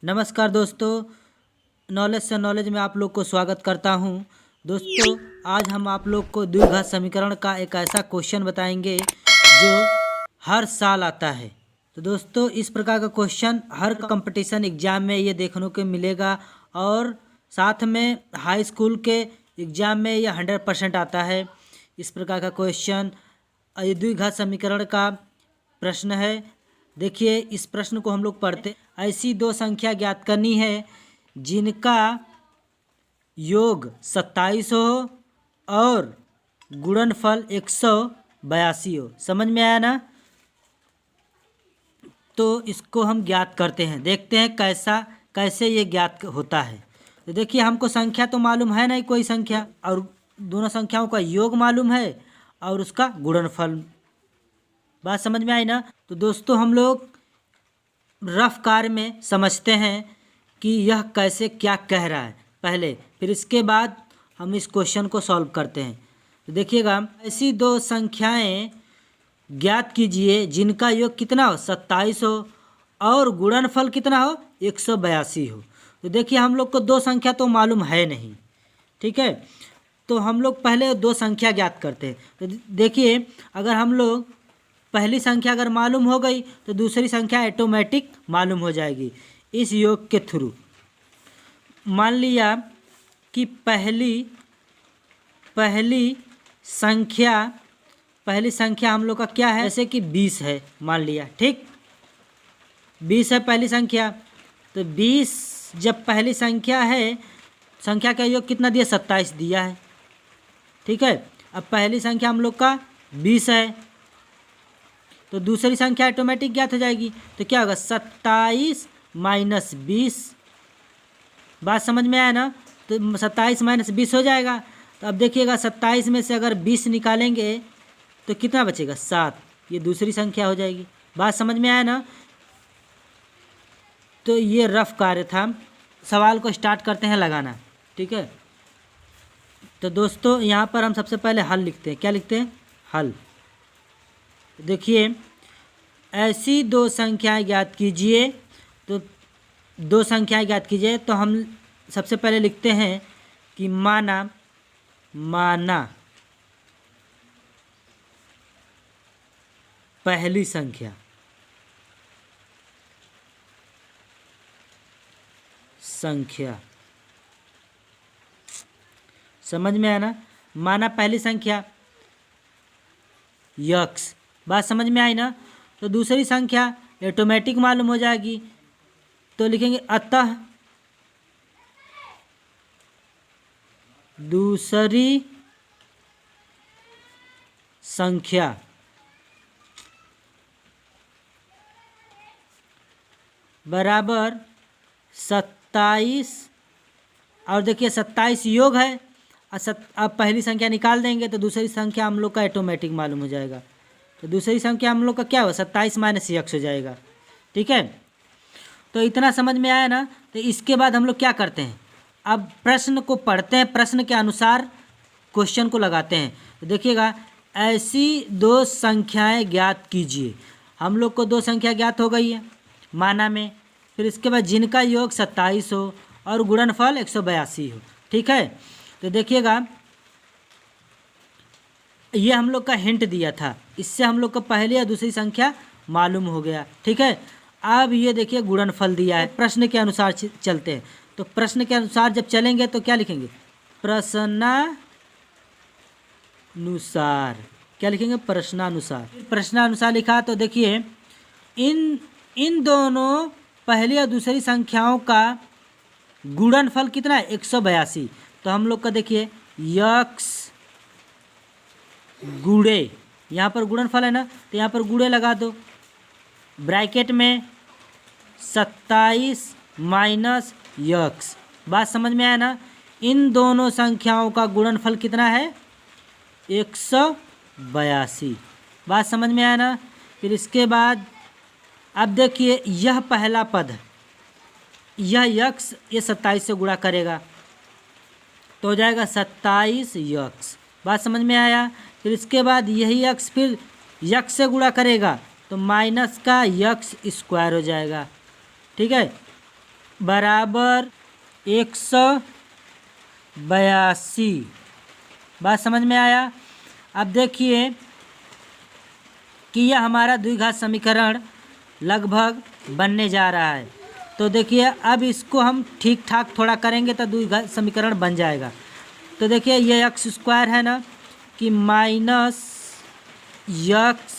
नमस्कार दोस्तों, नॉलेज से नॉलेज में आप लोग को स्वागत करता हूं। दोस्तों, आज हम आप लोग को द्विघात समीकरण का एक ऐसा क्वेश्चन बताएंगे जो हर साल आता है। तो दोस्तों, इस प्रकार का क्वेश्चन हर कंपटीशन एग्ज़ाम में ये देखने को मिलेगा और साथ में हाई स्कूल के एग्ज़ाम में ये 100% आता है। इस प्रकार का क्वेश्चन द्विघात समीकरण का प्रश्न है। देखिए, इस प्रश्न को हम लोग पढ़ते। ऐसी दो संख्या ज्ञात करनी है जिनका योग 27 हो और गुणनफल 182 हो। समझ में आया ना? तो इसको हम ज्ञात करते हैं, देखते हैं कैसे ये ज्ञात होता है। तो देखिए, हमको संख्या तो मालूम है नहीं कोई संख्या, और दोनों संख्याओं का योग मालूम है और उसका गुणनफल। बात समझ में आई ना? तो दोस्तों, हम लोग रफ कार्य में समझते हैं कि यह कैसे क्या कह रहा है पहले, फिर इसके बाद हम इस क्वेश्चन को सॉल्व करते हैं। तो देखिएगा, ऐसी दो संख्याएं ज्ञात कीजिए जिनका योग कितना हो 27 हो और गुणनफल कितना हो 182 हो। तो देखिए, हम लोग को दो संख्या तो मालूम है नहीं, ठीक है। तो हम लोग पहले दो संख्या ज्ञात करते हैं। तो देखिए, अगर हम लोग पहली संख्या अगर मालूम हो गई तो दूसरी संख्या ऑटोमेटिक मालूम हो जाएगी इस योग के थ्रू। मान लिया कि पहली संख्या हम लोग का क्या है, जैसे कि 20 है मान लिया, ठीक। 20 है पहली संख्या। तो 20 जब पहली संख्या है, संख्या का योग कितना दिया 27 दिया है, ठीक है। अब पहली संख्या हम लोग का 20 है, तो दूसरी संख्या ऑटोमेटिक ज्ञात हो जाएगी। तो क्या होगा 27 माइनस 20। बात समझ में आया ना? तो 27 माइनस 20 हो जाएगा। तो अब देखिएगा, 27 में से अगर 20 निकालेंगे तो कितना बचेगा 7। ये दूसरी संख्या हो जाएगी। बात समझ में आया ना? तो ये रफ कार्य था। सवाल को स्टार्ट करते हैं लगाना, ठीक है। तो दोस्तों, यहाँ पर हम सबसे पहले हल लिखते हैं। क्या लिखते हैं? हल। देखिए, ऐसी दो संख्याएं ज्ञात कीजिए। तो दो संख्याएं ज्ञात कीजिए, तो हम सबसे पहले लिखते हैं कि माना पहली संख्या समझ में आया ना? माना पहली संख्या यक्स। बात समझ में आई ना? तो दूसरी संख्या ऑटोमेटिक मालूम हो जाएगी। तो लिखेंगे अतः दूसरी संख्या बराबर 27। और देखिए, 27 योग है। अब पहली संख्या निकाल देंगे तो दूसरी संख्या हम लोग का ऑटोमेटिक मालूम हो जाएगा। तो दूसरी संख्या हम लोग का क्या हो 27 माइनस यक्स हो जाएगा, ठीक है। तो इतना समझ में आया ना? तो इसके बाद हम लोग क्या करते हैं, अब प्रश्न को पढ़ते हैं, प्रश्न के अनुसार क्वेश्चन को लगाते हैं। तो देखिएगा, ऐसी दो संख्याएं ज्ञात कीजिए। हम लोग को दो संख्या ज्ञात हो गई है माना में। फिर इसके बाद जिनका योग 27 हो और गुणनफल 182 हो, ठीक है। तो देखिएगा, ये हम लोग का हिंट दिया था, इससे हम लोग को पहली या दूसरी संख्या मालूम हो गया, ठीक है। अब ये देखिए, गुणनफल दिया है। प्रश्न के अनुसार चलते हैं। तो प्रश्न के अनुसार जब चलेंगे तो क्या लिखेंगे? प्रश्नानुसार। क्या लिखेंगे? प्रश्नानुसार। प्रश्नानुसार लिखा तो देखिए, इन दोनों पहली और दूसरी संख्याओं का गुणनफल कितना है 182। तो हम लोग का देखिए, यक्स गुणे, यहाँ पर गुणनफल है ना, तो यहाँ पर गुणे लगा दो ब्रैकेट में 27 माइनस यक्स। बात समझ में आया ना? इन दोनों संख्याओं का गुणनफल कितना है 182। बात समझ में आया ना? फिर इसके बाद अब देखिए, यह पहला पद है, यह यक्स ये 27 से गुणा करेगा तो हो जाएगा 27 यक्स। बात समझ में आया? फिर इसके बाद यही यक्स फिर यक्स से गुणा करेगा तो माइनस का यक्स स्क्वायर हो जाएगा, ठीक है। बराबर 182। बात समझ में आया। अब देखिए कि यह हमारा द्विघात समीकरण लगभग बनने जा रहा है। तो देखिए अब इसको हम ठीक ठाक थोड़ा करेंगे तो द्विघात समीकरण बन जाएगा। तो देखिए ये एक्स स्क्वायर है ना कि माइनस एक्स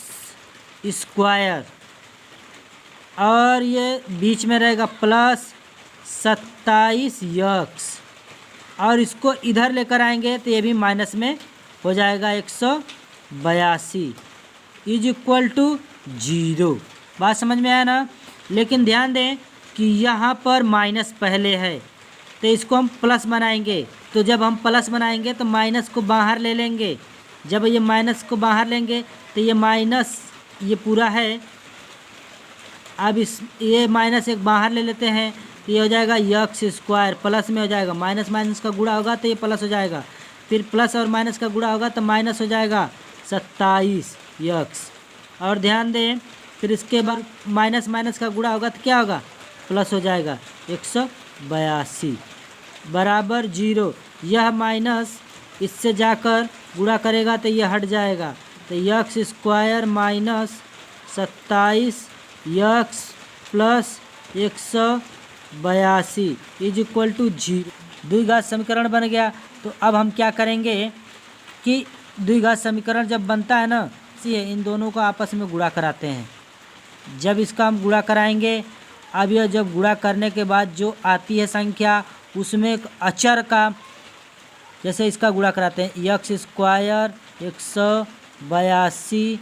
स्क्वायर, और ये बीच में रहेगा प्लस 27 एक्स, और इसको इधर लेकर आएंगे तो ये भी माइनस में हो जाएगा 182 इज इक्वल टू 0। बात समझ में आया ना। लेकिन ध्यान दें कि यहाँ पर माइनस पहले है तो इसको हम प्लस बनाएंगे। तो जब हम प्लस बनाएंगे तो माइनस को बाहर ले लेंगे। जब ये माइनस को बाहर लेंगे तो ये माइनस ये पूरा है। अब इस ये माइनस एक बाहर ले लेते हैं तो ये हो जाएगा एक्स स्क्वायर, प्लस में हो जाएगा, माइनस माइनस का गुणा होगा तो ये प्लस हो जाएगा, फिर प्लस और माइनस का गुणा होगा तो माइनस हो जाएगा 27 एक्स। और ध्यान दें फिर इसके बाद माइनस माइनस का गुणा होगा तो क्या होगा, प्लस हो जाएगा 182 बराबर 0। यह माइनस इससे जाकर गुणा करेगा तो यह हट जाएगा, तो x square minus 27 x plus 182 is equal to 0। द्विघात समीकरण बन गया। तो अब हम क्या करेंगे कि द्विघात समीकरण जब बनता है ना, ये इन दोनों को आपस में गुणा कराते हैं। जब इसका हम गुणा कराएंगे, अब यह जब गुणा करने के बाद जो आती है संख्या उसमें एक अचर का, जैसे इसका गुणा कराते हैं एक्स स्क्वायर 182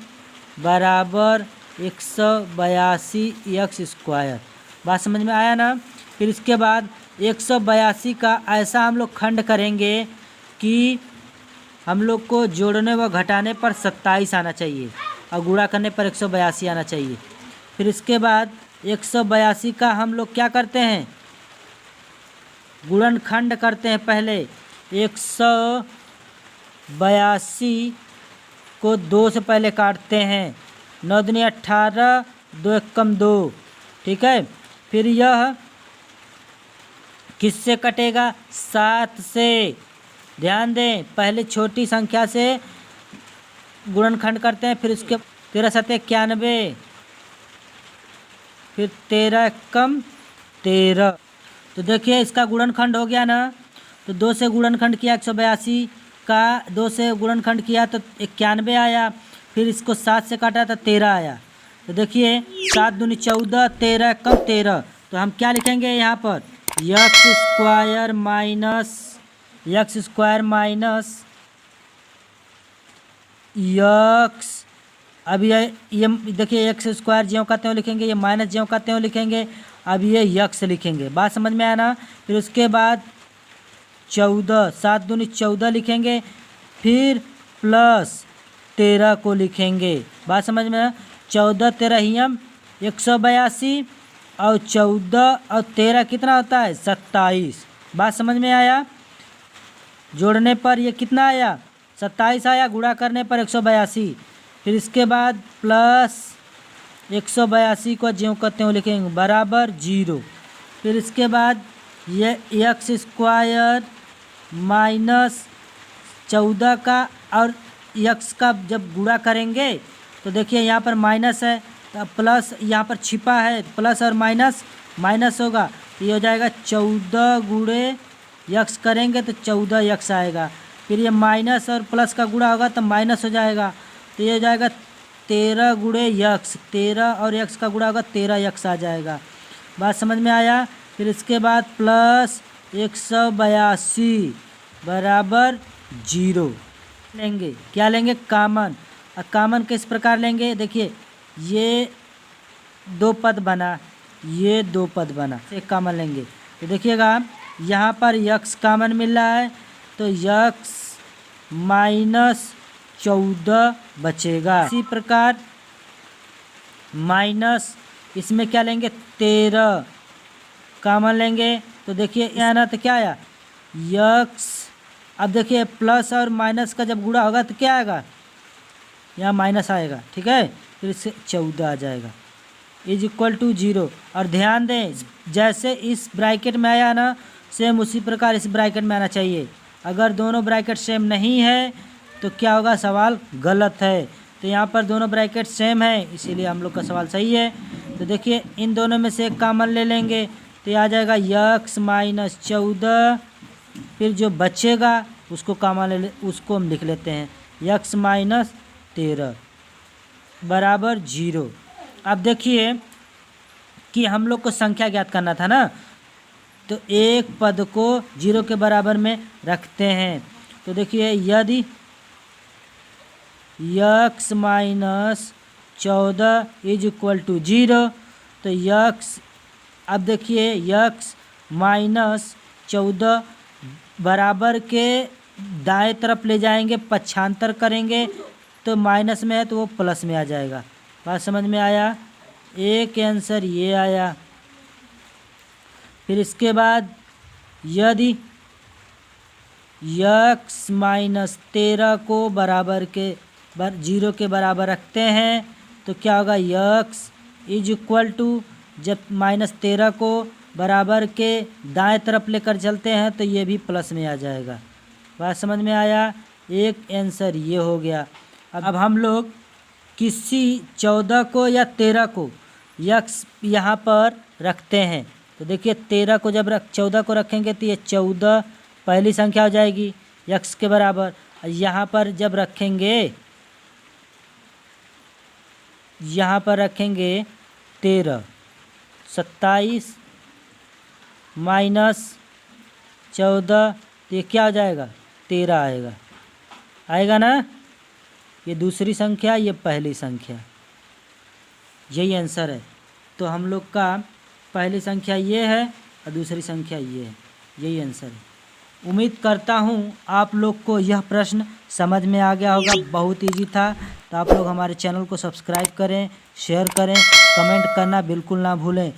बराबर 182 एक्स स्क्वायर। बात समझ में आया ना। फिर इसके बाद 182 का ऐसा हम लोग खंड करेंगे कि हम लोग को जोड़ने व घटाने पर 27 आना चाहिए और गुणा करने पर 182 आना चाहिए। फिर इसके बाद 182 का हम लोग क्या करते हैं, गुणनखंड करते हैं। पहले 182 को 2 से पहले काटते हैं, 9 दूनी 18, 2 एकम 2, ठीक है। फिर यह किससे कटेगा, 7 से। ध्यान दें पहले छोटी संख्या से गुणनखंड करते हैं, फिर उसके 13 7 91, फिर 13 एकम 13। तो देखिए इसका गुणनखंड हो गया ना। तो 2 से गुणनखंड किया 182 का, 2 से गुणनखंड किया तो 91 आया, फिर इसको 7 से काटा तो 13 आया। तो देखिए 7 दूनी 14, 13 एकम 13। तो हम क्या लिखेंगे यहाँ पर, एक्स स्क्वायर माइनस एक्स। अब ये देखिए एक्स स्क्वायर ज्यों का त्यों लिखेंगे, ये माइनस ज्यों का त्यों लिखेंगे। अब ये एक्स लिखेंगे। बात समझ में आया ना। फिर उसके बाद 14, 7 दूनी 14 लिखेंगे, फिर प्लस 13 को लिखेंगे। बात समझ में आया। 14 13 हियम 182 और 14 और 13 कितना होता है, 27। बात समझ में आया। जोड़ने पर ये कितना आया, 27 आया, गुणा करने पर 182। फिर इसके बाद प्लस 182 को ज्यों का त्यों लिखेंगे बराबर 0। फिर इसके बाद ये एक्स स्क्वायर माइनस 14 का और एक्स का जब गुणा करेंगे तो देखिए यहाँ पर माइनस है तो प्लस यहाँ पर छिपा है, प्लस और माइनस होगा तो ये हो जाएगा 14 गुणे एक्स करेंगे तो 14 एक्स आएगा। फिर ये माइनस और प्लस का गुणा होगा तो माइनस हो जाएगा, तो ये हो जाएगा 13 गुणे एक्स, 13 और एक्स का गुणा होगा 13 एक्स आ जाएगा। बात समझ में आया। फिर इसके बाद प्लस 182 बराबर 0 लेंगे। क्या लेंगे, कामन। और कामन किस प्रकार लेंगे, देखिए ये 2 पद बना, ये 2 पद बना, एक कामन लेंगे। तो देखिएगा यहाँ पर यक्स कामन मिल रहा है तो यक्स माइनस 14 बचेगा। इसी प्रकार माइनस इसमें क्या लेंगे, 13 कामन लेंगे। तो देखिए यहाँ ना तो क्या आया यक्स। अब देखिए प्लस और माइनस का जब गुणा होगा तो क्या आएगा, यहाँ माइनस आएगा, ठीक है। फिर इससे 14 आ जाएगा। Is equal to 0। और ध्यान दें, जैसे इस ब्रैकेट में आया ना, सेम उसी प्रकार इस ब्रैकेट में आना चाहिए। अगर दोनों ब्रैकेट सेम नहीं है तो क्या होगा, सवाल गलत है। तो यहाँ पर दोनों ब्रैकेट सेम है, इसीलिए हम लोग का सवाल सही है। तो देखिए इन दोनों में से एक कॉमन ले लेंगे तो ये आ जाएगा x माइनस 14। फिर जो बचेगा उसको कॉमन उसको हम लिख लेते हैं x माइनस 13 बराबर 0। अब देखिए कि हम लोग को संख्या ज्ञात करना था ना, तो एक पद को 0 के बराबर में रखते हैं। तो देखिए यदि x minus 14 is equal to 0, तो x, अब देखिए x माइनस 14 बराबर के दाएं तरफ ले जाएंगे, पक्षांतर करेंगे तो माइनस में है तो वो प्लस में आ जाएगा। बात समझ में आया? एक आंसर ये आया। फिर इसके बाद यदि x माइनस 13 को बराबर के 0 के बराबर रखते हैं तो क्या होगा, x इज इक्वल टू, जब माइनस 13 को बराबर के दाएं तरफ लेकर चलते हैं तो ये भी प्लस में आ जाएगा। बात समझ में आया? एक आंसर ये हो गया। अब हम लोग किसी 14 को या 13 को x यहाँ पर रखते हैं तो देखिए 13 को जब 14 को रखेंगे तो ये 14 पहली संख्या हो जाएगी x के बराबर। यहाँ पर जब रखेंगे, यहाँ पर रखेंगे 13, 27 माइनस 14 तो ये क्या हो जाएगा, 13 आएगा। आएगा ना? ये दूसरी संख्या, ये पहली संख्या, यही आंसर है। तो हम लोग का पहली संख्या ये है और दूसरी संख्या ये है, यही आंसर है। उम्मीद करता हूँ आप लोग को यह प्रश्न समझ में आ गया होगा, बहुत इजी था। तो आप लोग हमारे चैनल को सब्सक्राइब करें, शेयर करें, कमेंट करना बिल्कुल ना भूलें।